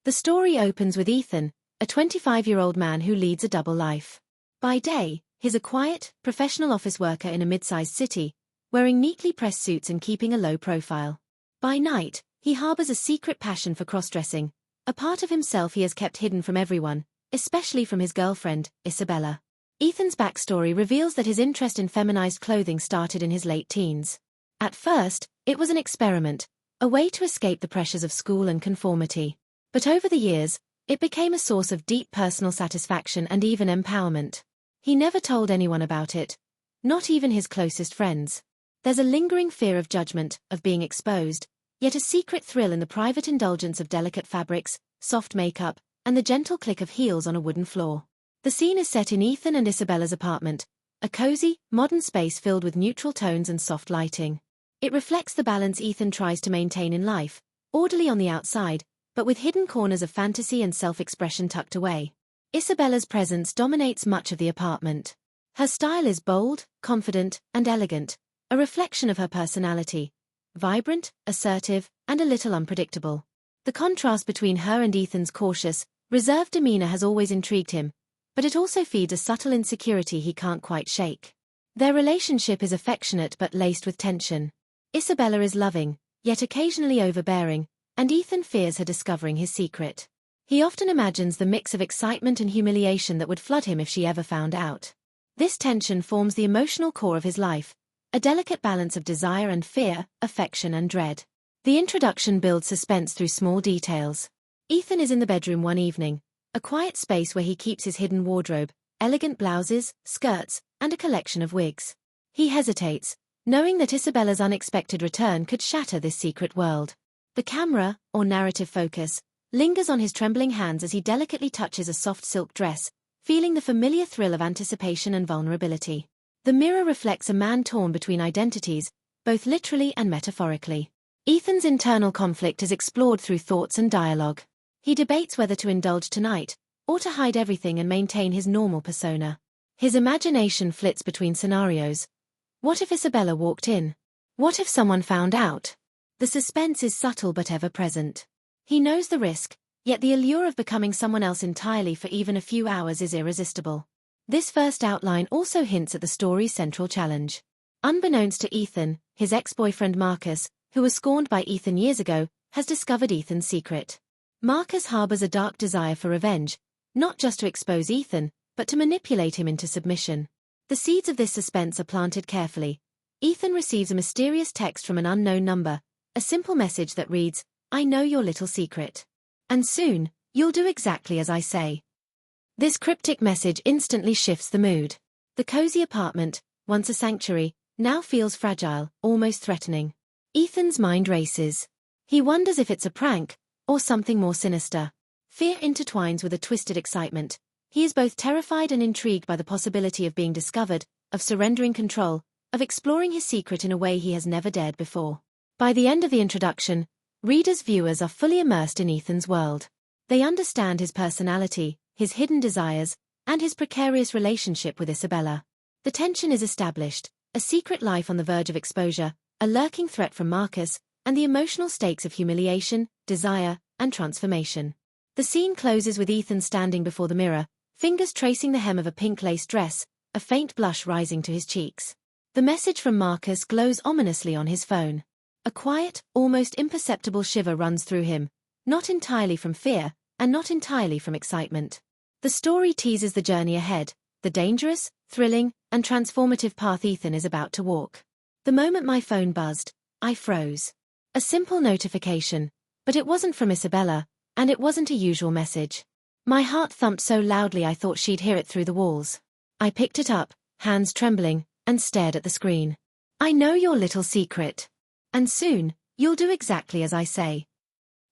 The story opens with Ethan, a 25-year-old man who leads a double life. By day, he's a quiet, professional office worker in a mid-sized city, wearing neatly pressed suits and keeping a low profile. By night, he harbors a secret passion for cross-dressing, a part of himself he has kept hidden from everyone, especially from his girlfriend, Isabella. Ethan's backstory reveals that his interest in feminized clothing started in his late teens. At first, it was an experiment, a way to escape the pressures of school and conformity. But over the years, it became a source of deep personal satisfaction and even empowerment. He never told anyone about it, not even his closest friends. There's a lingering fear of judgment, of being exposed, yet a secret thrill in the private indulgence of delicate fabrics, soft makeup, and the gentle click of heels on a wooden floor. The scene is set in Ethan and Isabella's apartment, a cozy, modern space filled with neutral tones and soft lighting. It reflects the balance Ethan tries to maintain in life, orderly on the outside, but with hidden corners of fantasy and self-expression tucked away. Isabella's presence dominates much of the apartment. Her style is bold, confident, and elegant, a reflection of her personality, vibrant, assertive, and a little unpredictable. The contrast between her and Ethan's cautious, reserved demeanor has always intrigued him, but it also feeds a subtle insecurity he can't quite shake. Their relationship is affectionate but laced with tension. Isabella is loving, yet occasionally overbearing, and Ethan fears her discovering his secret. He often imagines the mix of excitement and humiliation that would flood him if she ever found out. This tension forms the emotional core of his life, a delicate balance of desire and fear, affection and dread. The introduction builds suspense through small details. Ethan is in the bedroom one evening, a quiet space where he keeps his hidden wardrobe, elegant blouses, skirts, and a collection of wigs. He hesitates, knowing that Isabella's unexpected return could shatter this secret world. The camera, or narrative focus, lingers on his trembling hands as he delicately touches a soft silk dress, feeling the familiar thrill of anticipation and vulnerability. The mirror reflects a man torn between identities, both literally and metaphorically. Ethan's internal conflict is explored through thoughts and dialogue. He debates whether to indulge tonight, or to hide everything and maintain his normal persona. His imagination flits between scenarios. What if Isabella walked in? What if someone found out? The suspense is subtle but ever-present. He knows the risk, yet the allure of becoming someone else entirely for even a few hours is irresistible. This first outline also hints at the story's central challenge. Unbeknownst to Ethan, his ex-boyfriend Marcus, who was scorned by Ethan years ago, has discovered Ethan's secret. Marcus harbors a dark desire for revenge, not just to expose Ethan, but to manipulate him into submission. The seeds of this suspense are planted carefully. Ethan receives a mysterious text from an unknown number, a simple message that reads, "I know your little secret. And soon, you'll do exactly as I say." This cryptic message instantly shifts the mood. The cozy apartment, once a sanctuary, now feels fragile, almost threatening. Ethan's mind races. He wonders if it's a prank, or something more sinister. Fear intertwines with a twisted excitement. He is both terrified and intrigued by the possibility of being discovered, of surrendering control, of exploring his secret in a way he has never dared before. By the end of the introduction, viewers are fully immersed in Ethan's world. They understand his personality, his hidden desires, and his precarious relationship with Isabella. The tension is established, a secret life on the verge of exposure, a lurking threat from Marcus, and the emotional stakes of humiliation, desire, and transformation. The scene closes with Ethan standing before the mirror, fingers tracing the hem of a pink lace dress, a faint blush rising to his cheeks. The message from Marcus glows ominously on his phone. A quiet, almost imperceptible shiver runs through him, not entirely from fear, and not entirely from excitement. The story teases the journey ahead, the dangerous, thrilling, and transformative path Ethan is about to walk. The moment my phone buzzed, I froze. A simple notification, but it wasn't from Isabella, and it wasn't a usual message. My heart thumped so loudly I thought she'd hear it through the walls. I picked it up, hands trembling, and stared at the screen. "I know your little secret. And soon, you'll do exactly as I say."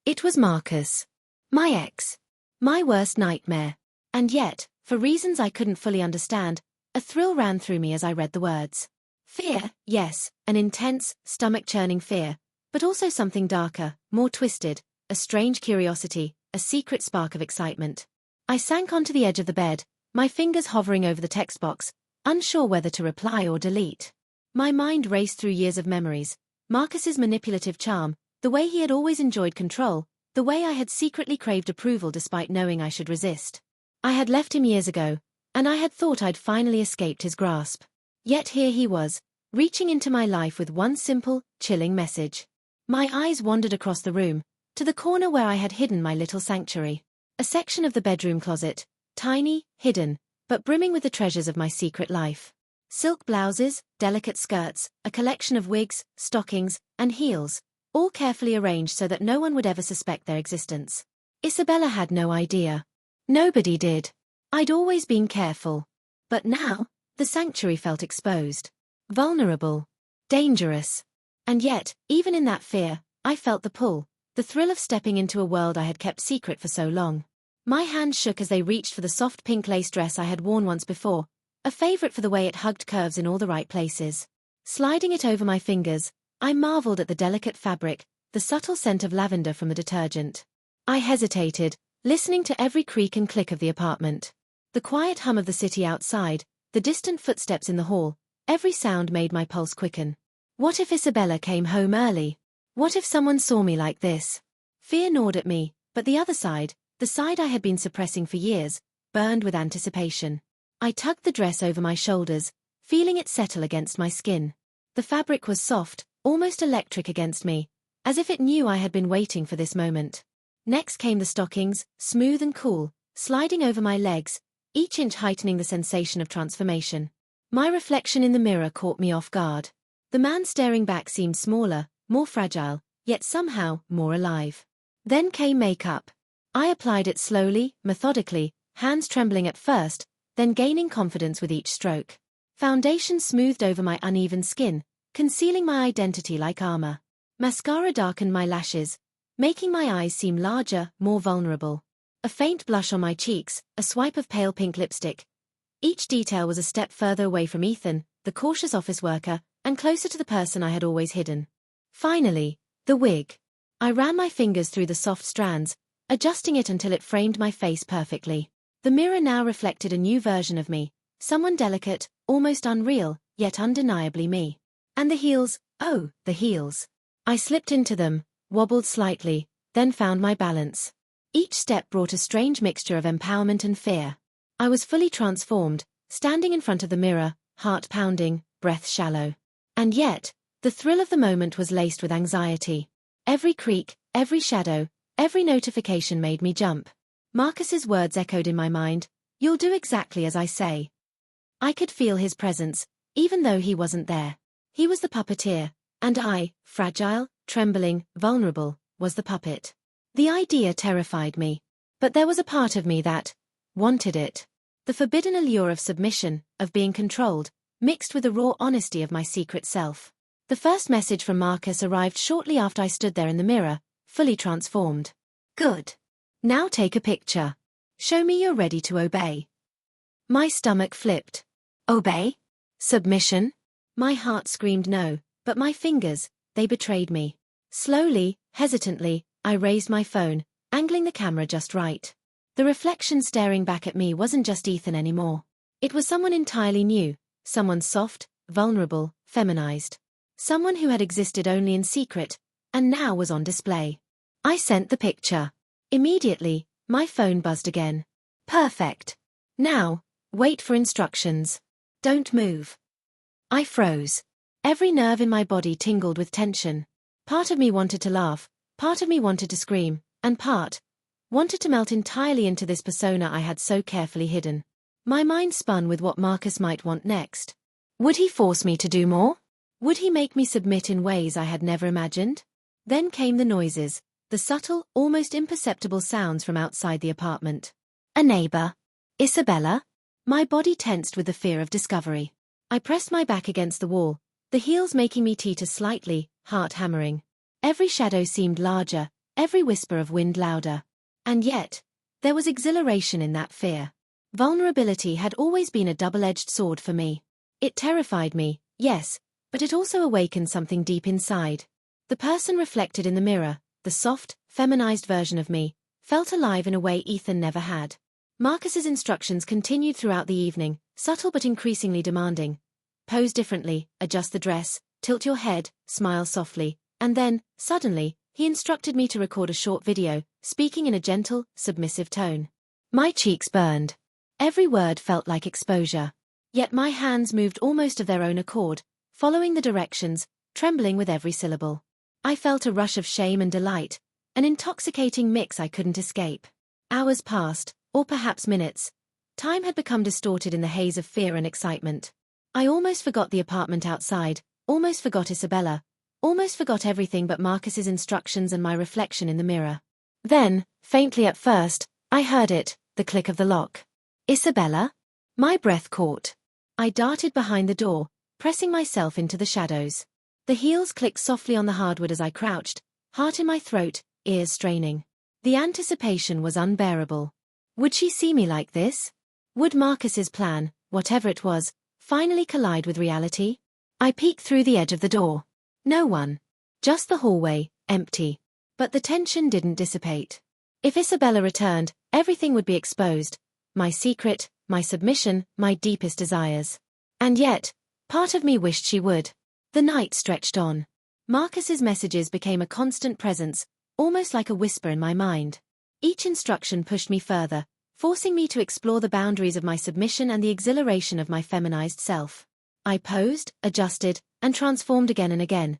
It was Marcus. My ex. My worst nightmare. And yet, for reasons I couldn't fully understand, a thrill ran through me as I read the words. Fear, yes, an intense, stomach-churning fear, but also something darker, more twisted, a strange curiosity, a secret spark of excitement. I sank onto the edge of the bed, my fingers hovering over the text box, unsure whether to reply or delete. My mind raced through years of memories. Marcus's manipulative charm, the way he had always enjoyed control, the way I had secretly craved approval despite knowing I should resist. I had left him years ago, and I had thought I'd finally escaped his grasp. Yet here he was, reaching into my life with one simple, chilling message. My eyes wandered across the room, to the corner where I had hidden my little sanctuary. A section of the bedroom closet, tiny, hidden, but brimming with the treasures of my secret life. Silk blouses, delicate skirts, a collection of wigs, stockings, and heels, all carefully arranged so that no one would ever suspect their existence. Isabella had no idea. Nobody did. I'd always been careful. But now, the sanctuary felt exposed. Vulnerable. Dangerous. And yet, even in that fear, I felt the pull, the thrill of stepping into a world I had kept secret for so long. My hands shook as they reached for the soft pink lace dress I had worn once before, a favorite for the way it hugged curves in all the right places. Sliding it over my fingers, I marveled at the delicate fabric, the subtle scent of lavender from the detergent. I hesitated, listening to every creak and click of the apartment. The quiet hum of the city outside, the distant footsteps in the hall, every sound made my pulse quicken. What if Isabella came home early? What if someone saw me like this? Fear gnawed at me, but the other side, the side I had been suppressing for years, burned with anticipation. I tugged the dress over my shoulders, feeling it settle against my skin. The fabric was soft, almost electric against me, as if it knew I had been waiting for this moment. Next came the stockings, smooth and cool, sliding over my legs, each inch heightening the sensation of transformation. My reflection in the mirror caught me off guard. The man staring back seemed smaller, more fragile, yet somehow more alive. Then came makeup. I applied it slowly, methodically, hands trembling at first, then gaining confidence with each stroke. Foundation smoothed over my uneven skin, concealing my identity like armor. Mascara darkened my lashes, making my eyes seem larger, more vulnerable. A faint blush on my cheeks, a swipe of pale pink lipstick. Each detail was a step further away from Ethan, the cautious office worker, and closer to the person I had always hidden. Finally, the wig. I ran my fingers through the soft strands, adjusting it until it framed my face perfectly. The mirror now reflected a new version of me, someone delicate, almost unreal, yet undeniably me. And the heels, oh, the heels. I slipped into them, wobbled slightly, then found my balance. Each step brought a strange mixture of empowerment and fear. I was fully transformed, standing in front of the mirror, heart pounding, breath shallow. And yet, the thrill of the moment was laced with anxiety. Every creak, every shadow, every notification made me jump. Marcus's words echoed in my mind, "You'll do exactly as I say." I could feel his presence, even though he wasn't there. He was the puppeteer, and I, fragile, trembling, vulnerable, was the puppet. The idea terrified me. But there was a part of me that wanted it. The forbidden allure of submission, of being controlled, mixed with the raw honesty of my secret self. The first message from Marcus arrived shortly after I stood there in the mirror, fully transformed. Good. Now take a picture. Show me you're ready to obey. My stomach flipped. Obey? Submission? My heart screamed no, but my fingers, they betrayed me. Slowly, hesitantly, I raised my phone, angling the camera just right. The reflection staring back at me wasn't just Ethan anymore. It was someone entirely new, someone soft, vulnerable, feminized. Someone who had existed only in secret, and now was on display. I sent the picture. Immediately, my phone buzzed again. Perfect. Now, wait for instructions. Don't move. I froze. Every nerve in my body tingled with tension. Part of me wanted to laugh, part of me wanted to scream, and part wanted to melt entirely into this persona I had so carefully hidden. My mind spun with what Marcus might want next. Would he force me to do more? Would he make me submit in ways I had never imagined? Then came the noises, the subtle, almost imperceptible sounds from outside the apartment. A neighbor. Isabella? My body tensed with the fear of discovery. I pressed my back against the wall, the heels making me teeter slightly, heart hammering. Every shadow seemed larger, every whisper of wind louder. And yet, there was exhilaration in that fear. Vulnerability had always been a double-edged sword for me. It terrified me, yes, but it also awakened something deep inside. The person reflected in the mirror, the soft, feminized version of me, felt alive in a way Ethan never had. Marcus's instructions continued throughout the evening, subtle but increasingly demanding. Pose differently, adjust the dress, tilt your head, smile softly, and then, suddenly, He instructed me to record a short video, speaking in a gentle, submissive tone. My cheeks burned. Every word felt like exposure. Yet my hands moved almost of their own accord, following the directions, trembling with every syllable. I felt a rush of shame and delight, an intoxicating mix I couldn't escape. Hours passed, or perhaps minutes. Time had become distorted in the haze of fear and excitement. I almost forgot the apartment outside, almost forgot Isabella, almost forgot everything but Marcus's instructions and my reflection in the mirror. Then, faintly at first, I heard it, the click of the lock. Isabella? My breath caught. I darted behind the door, pressing myself into the shadows. The heels clicked softly on the hardwood as I crouched, heart in my throat, ears straining. The anticipation was unbearable. Would she see me like this? Would Marcus's plan, whatever it was, finally collide with reality? I peeked through the edge of the door. No one. Just the hallway, empty. But the tension didn't dissipate. If Isabella returned, everything would be exposed. My secret, my submission, my deepest desires. And yet, part of me wished she would. The night stretched on. Marcus's messages became a constant presence, almost like a whisper in my mind. Each instruction pushed me further, forcing me to explore the boundaries of my submission and the exhilaration of my feminized self. I posed, adjusted, and transformed again and again,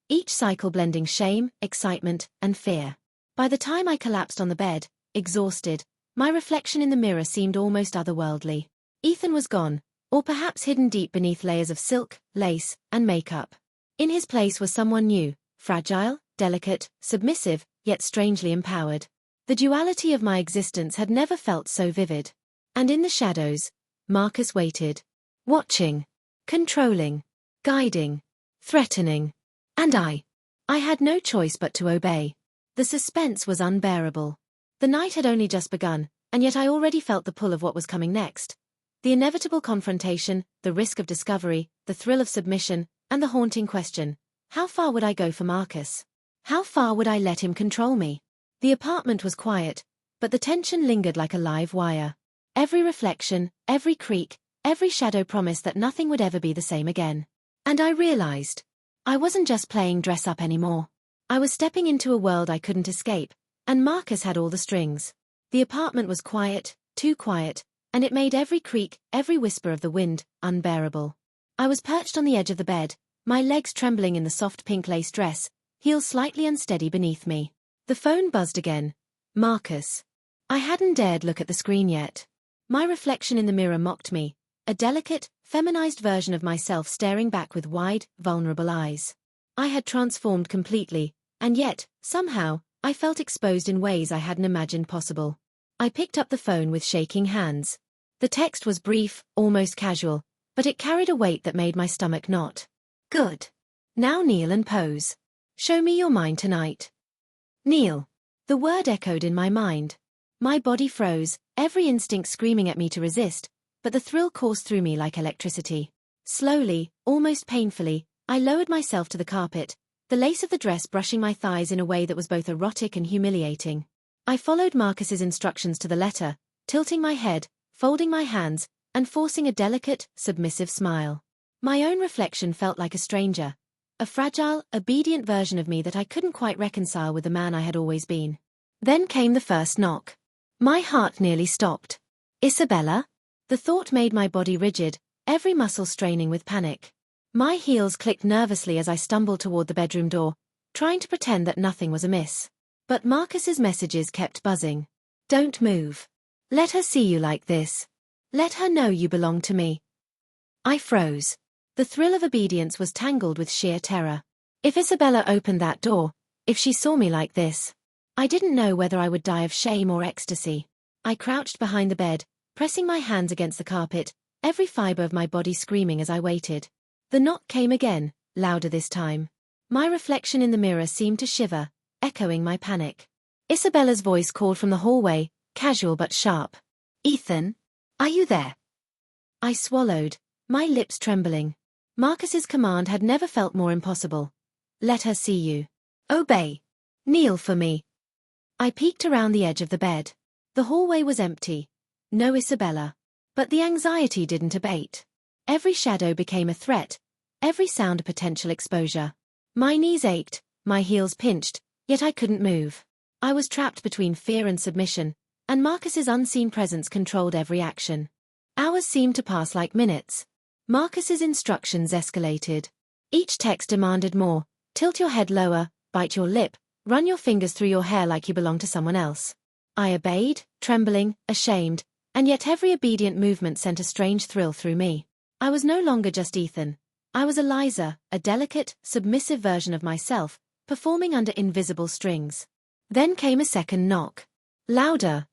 each cycle blending shame, excitement, and fear. By the time I collapsed on the bed, exhausted, my reflection in the mirror seemed almost otherworldly. Ethan was gone, or perhaps hidden deep beneath layers of silk, lace, and makeup. In his place was someone new, fragile, delicate, submissive, yet strangely empowered. The duality of my existence had never felt so vivid. And in the shadows, Marcus waited. Watching. Controlling. Guiding. Threatening. And I had no choice but to obey. The suspense was unbearable. The night had only just begun, and yet I already felt the pull of what was coming next. The inevitable confrontation, the risk of discovery, the thrill of submission, and the haunting question, how far would I go for Marcus? How far would I let him control me? The apartment was quiet, but the tension lingered like a live wire. Every reflection, every creak, every shadow promised that nothing would ever be the same again. And I realized, I wasn't just playing dress-up anymore. I was stepping into a world I couldn't escape, and Marcus had all the strings. The apartment was quiet, too quiet, and it made every creak, every whisper of the wind, unbearable. I was perched on the edge of the bed, my legs trembling in the soft pink lace dress, heels slightly unsteady beneath me. The phone buzzed again. Marcus. I hadn't dared look at the screen yet. My reflection in the mirror mocked me, a delicate, feminized version of myself staring back with wide, vulnerable eyes. I had transformed completely, and yet, somehow, I felt exposed in ways I hadn't imagined possible. I picked up the phone with shaking hands. The text was brief, almost casual, but it carried a weight that made my stomach knot. Good. Now kneel and pose. Show me your mind tonight. Kneel. The word echoed in my mind. My body froze, every instinct screaming at me to resist, but the thrill coursed through me like electricity. Slowly, almost painfully, I lowered myself to the carpet, the lace of the dress brushing my thighs in a way that was both erotic and humiliating. I followed Marcus's instructions to the letter, tilting my head, folding my hands, and forcing a delicate, submissive smile. My own reflection felt like a stranger, a fragile, obedient version of me that I couldn't quite reconcile with the man I had always been. Then came the first knock. My heart nearly stopped. Isabella? The thought made my body rigid, every muscle straining with panic. My heels clicked nervously as I stumbled toward the bedroom door, trying to pretend that nothing was amiss. But Marcus's messages kept buzzing. Don't move. Let her see you like this. Let her know you belong to me. I froze. The thrill of obedience was tangled with sheer terror. If Isabella opened that door, if she saw me like this, I didn't know whether I would die of shame or ecstasy. I crouched behind the bed, pressing my hands against the carpet, every fiber of my body screaming as I waited. The knock came again, louder this time. My reflection in the mirror seemed to shiver, echoing my panic. Isabella's voice called from the hallway, casual but sharp. Ethan? Are you there? I swallowed, my lips trembling. Marcus's command had never felt more impossible. Let her see you. Obey. Kneel for me. I peeked around the edge of the bed. The hallway was empty. No Isabella. But the anxiety didn't abate. Every shadow became a threat, every sound a potential exposure. My knees ached, my heels pinched, Yet I couldn't move. I was trapped between fear and submission, and Marcus's unseen presence controlled every action. Hours seemed to pass like minutes. Marcus's instructions escalated. Each text demanded more: tilt your head lower, bite your lip, run your fingers through your hair like you belong to someone else. I obeyed, trembling, ashamed, and yet every obedient movement sent a strange thrill through me. I was no longer just Ethan. I was Eliza, a delicate, submissive version of myself, performing under invisible strings. Then came a second knock. Louder.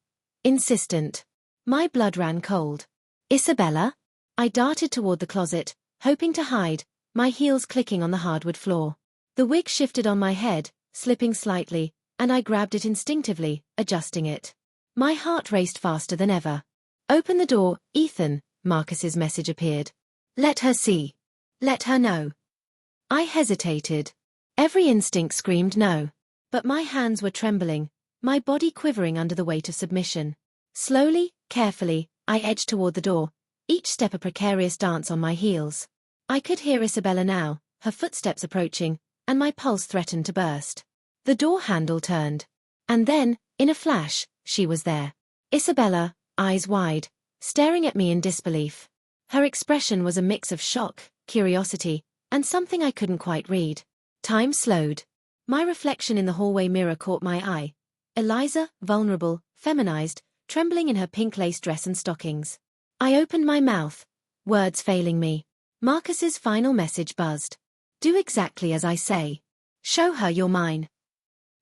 Insistent. My blood ran cold. Isabella? I darted toward the closet, hoping to hide, my heels clicking on the hardwood floor. The wig shifted on my head, slipping slightly, and I grabbed it instinctively, adjusting it. My heart raced faster than ever. Open the door, Ethan, Marcus's message appeared. Let her see. Let her know. I hesitated. Every instinct screamed no. But my hands were trembling, my body quivering under the weight of submission. Slowly, carefully, I edged toward the door, each step a precarious dance on my heels. I could hear Isabella now, her footsteps approaching, and my pulse threatened to burst. The door handle turned. And then, in a flash, she was there. Isabella, eyes wide, staring at me in disbelief. Her expression was a mix of shock, curiosity, and something I couldn't quite read. Time slowed. My reflection in the hallway mirror caught my eye. Eliza, vulnerable, feminized, trembling in her pink lace dress and stockings. I opened my mouth, words failing me. Marcus's final message buzzed. Do exactly as I say. Show her you're mine.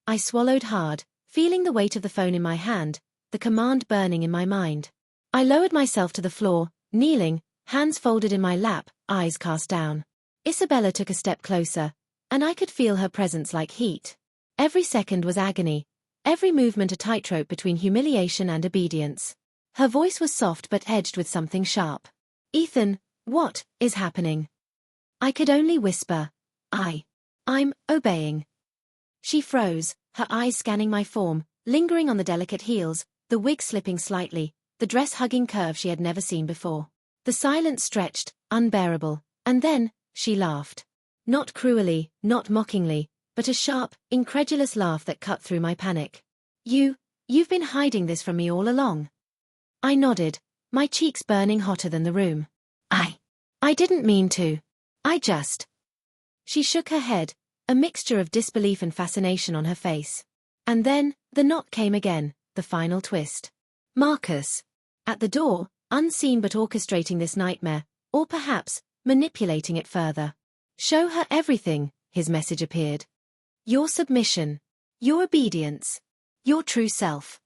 I swallowed hard, feeling the weight of the phone in my hand, the command burning in my mind. I lowered myself to the floor, kneeling, hands folded in my lap, eyes cast down. Isabella took a step closer, and I could feel her presence like heat. Every second was agony, every movement a tightrope between humiliation and obedience. Her voice was soft but edged with something sharp. Ethan, what is happening? I could only whisper. I'm obeying. She froze, her eyes scanning my form, lingering on the delicate heels, the wig slipping slightly, the dress hugging curve she had never seen before. The silence stretched, unbearable, and then, she laughed. Not cruelly, not mockingly, but a sharp, incredulous laugh that cut through my panic. You've been hiding this from me all along. I nodded, my cheeks burning hotter than the room. I didn't mean to. I just. She shook her head, a mixture of disbelief and fascination on her face. And then, the knock came again, the final twist. Marcus. At the door, unseen but orchestrating this nightmare, or perhaps, manipulating it further. Show her everything, his message appeared. Your submission. Your obedience. Your true self.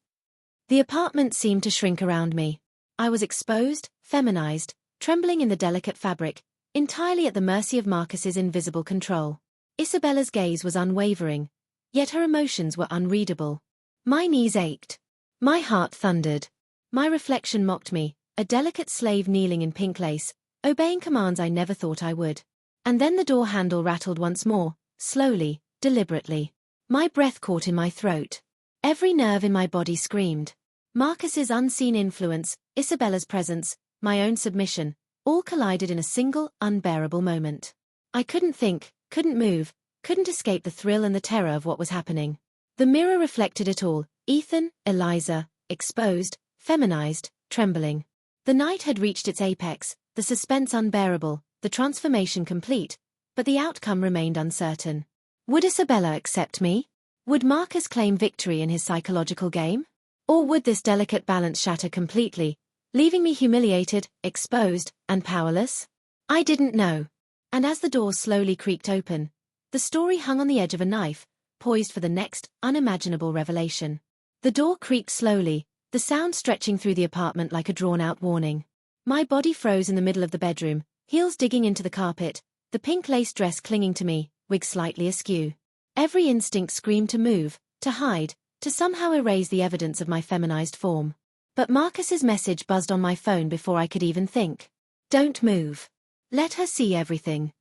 The apartment seemed to shrink around me. I was exposed, feminized, trembling in the delicate fabric, entirely at the mercy of Marcus's invisible control. Isabella's gaze was unwavering, yet her emotions were unreadable. My knees ached. My heart thundered. My reflection mocked me, a delicate slave kneeling in pink lace, obeying commands I never thought I would. And then the door handle rattled once more, slowly, deliberately. My breath caught in my throat. Every nerve in my body screamed. Marcus's unseen influence, Isabella's presence, my own submission, all collided in a single, unbearable moment. I couldn't think, couldn't move, couldn't escape the thrill and the terror of what was happening. The mirror reflected it all: Ethan, Eliza, exposed, feminized, trembling. The night had reached its apex, the suspense unbearable, the transformation complete, but the outcome remained uncertain. Would Isabella accept me? Would Marcus claim victory in his psychological game? Or would this delicate balance shatter completely, leaving me humiliated, exposed, and powerless? I didn't know. And as the door slowly creaked open, the story hung on the edge of a knife, poised for the next, unimaginable revelation. The door creaked slowly, the sound stretching through the apartment like a drawn-out warning. My body froze in the middle of the bedroom, heels digging into the carpet, the pink lace dress clinging to me, wig slightly askew. Every instinct screamed to move, to hide, to somehow erase the evidence of my feminized form. But Marcus's message buzzed on my phone before I could even think. Don't move. Let her see everything.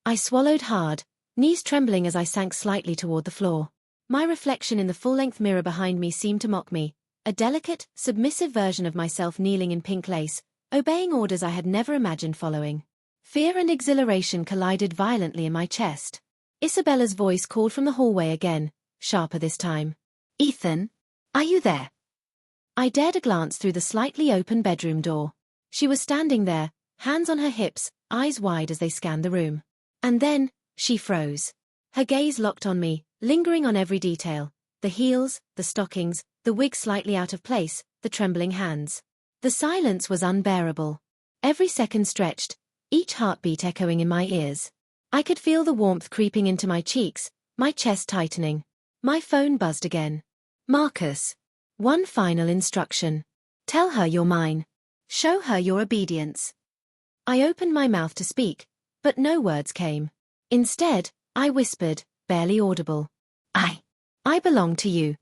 I swallowed hard, knees trembling as I sank slightly toward the floor. My reflection in the full-length mirror behind me seemed to mock me, a delicate, submissive version of myself kneeling in pink lace, obeying orders I had never imagined following. Fear and exhilaration collided violently in my chest. Isabella's voice called from the hallway again. sharper this time. "Ethan? Are you there?" I dared a glance through the slightly open bedroom door. She was standing there, hands on her hips, eyes wide as they scanned the room. And then, she froze. Her gaze locked on me, lingering on every detail. The heels, the stockings, the wig slightly out of place, the trembling hands. The silence was unbearable. Every second stretched, each heartbeat echoing in my ears. I could feel the warmth creeping into my cheeks, my chest tightening. My phone buzzed again. "Marcus. One final instruction. Tell her you're mine. Show her your obedience." I opened my mouth to speak, but no words came. Instead, I whispered, barely audible. I belong to you."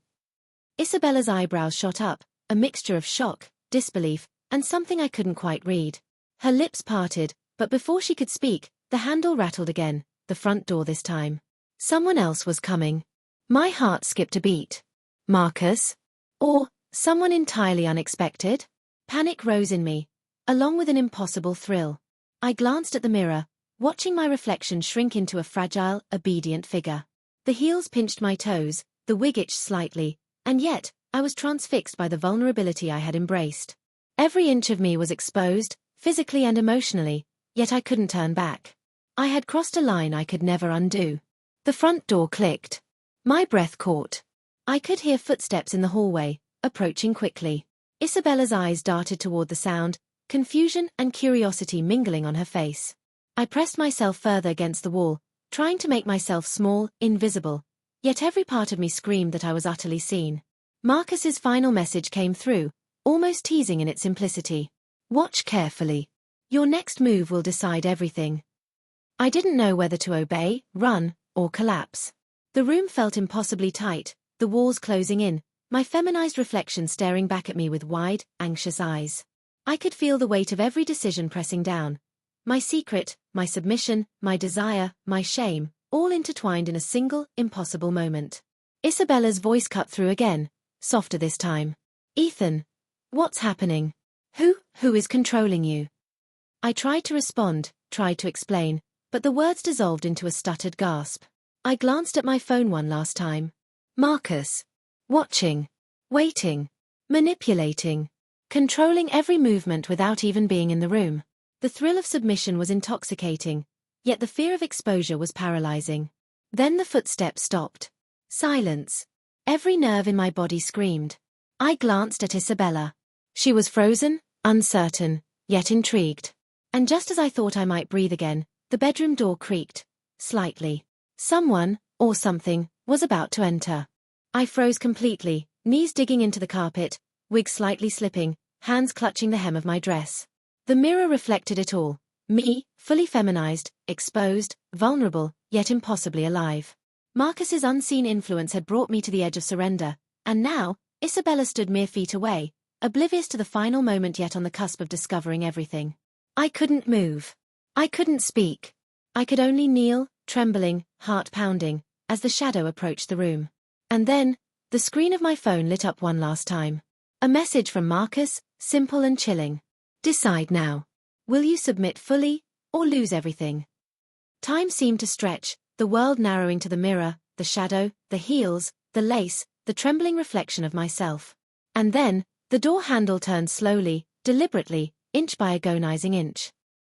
Isabella's eyebrows shot up, a mixture of shock, disbelief, and something I couldn't quite read. Her lips parted, but before she could speak, the handle rattled again, the front door this time. Someone else was coming. My heart skipped a beat. Marcus? Or someone entirely unexpected? Panic rose in me, along with an impossible thrill. I glanced at the mirror, watching my reflection shrink into a fragile, obedient figure. The heels pinched my toes, the wig itched slightly, and yet, I was transfixed by the vulnerability I had embraced. Every inch of me was exposed, physically and emotionally, yet I couldn't turn back. I had crossed a line I could never undo. The front door clicked. My breath caught. I could hear footsteps in the hallway, approaching quickly. Isabella's eyes darted toward the sound, confusion and curiosity mingling on her face. I pressed myself further against the wall, trying to make myself small, invisible, yet every part of me screamed that I was utterly seen. Marcus's final message came through, almost teasing in its simplicity. "Watch carefully. Your next move will decide everything." I didn't know whether to obey, run, or collapse. The room felt impossibly tight, the walls closing in, my feminized reflection staring back at me with wide, anxious eyes. I could feel the weight of every decision pressing down. My secret, my submission, my desire, my shame, all intertwined in a single, impossible moment. Isabella's voice cut through again, softer this time. "Ethan, what's happening? Who is controlling you?" I tried to respond, tried to explain, but the words dissolved into a stuttered gasp. I glanced at my phone one last time. Marcus. Watching. Waiting. Manipulating. Controlling every movement without even being in the room. The thrill of submission was intoxicating, yet the fear of exposure was paralyzing. Then the footsteps stopped. Silence. Every nerve in my body screamed. I glanced at Isabella. She was frozen, uncertain, yet intrigued. And just as I thought I might breathe again, the bedroom door creaked, slightly. Someone, or something, was about to enter. I froze completely, knees digging into the carpet, wig slightly slipping, hands clutching the hem of my dress. The mirror reflected it all. Me, fully feminized, exposed, vulnerable, yet impossibly alive. Marcus's unseen influence had brought me to the edge of surrender, and now, Isabella stood mere feet away, oblivious to the final moment yet on the cusp of discovering everything. I couldn't move. I couldn't speak. I could only kneel, trembling, heart pounding, as the shadow approached the room. And then, the screen of my phone lit up one last time. A message from Marcus, simple and chilling. Decide now. Will you submit fully, or lose everything? Time seemed to stretch, the world narrowing to the mirror, the shadow, the heels, the lace, the trembling reflection of myself. And then, the door handle turned slowly, deliberately, inch by agonizing inch.